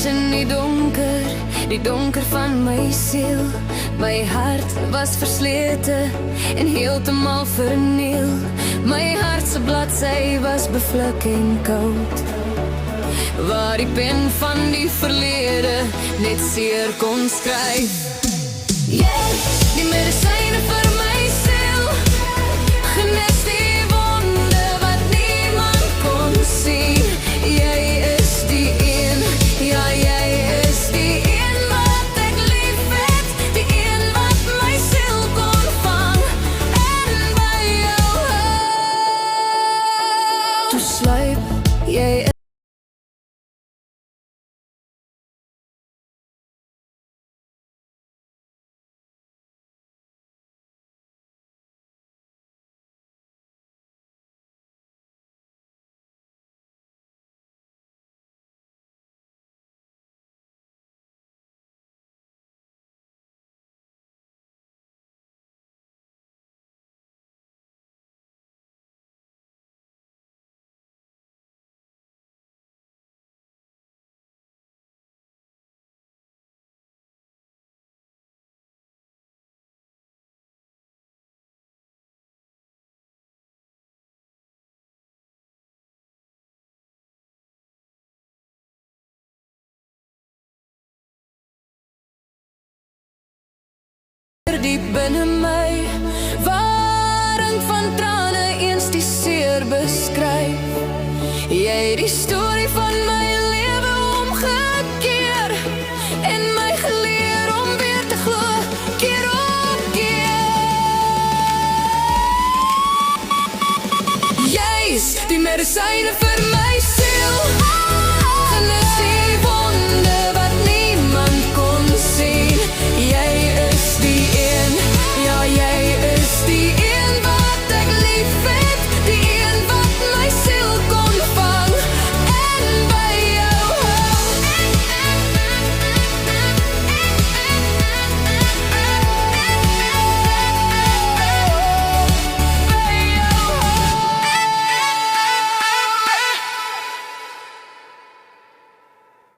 was in die donker van my siel. My hart was verslete en heeltemal verniel. My hart se bladsy was bevlek en koud, waar die pen van die verlede net seer kon skryf. Jy, die medisyne vir my siel, genes die wonde wat niemand kon sien. Jy is die een, ja jy is die een wat ek lief het, die een wat my siel kon vang en by jou hou. Toe sluip jy diep binne my, warend van trane eens die seer beskryf. Jy het die storie van my lewe omgekeer en my geleer om weer te glo, keer op keer. Jy is die medisyne vir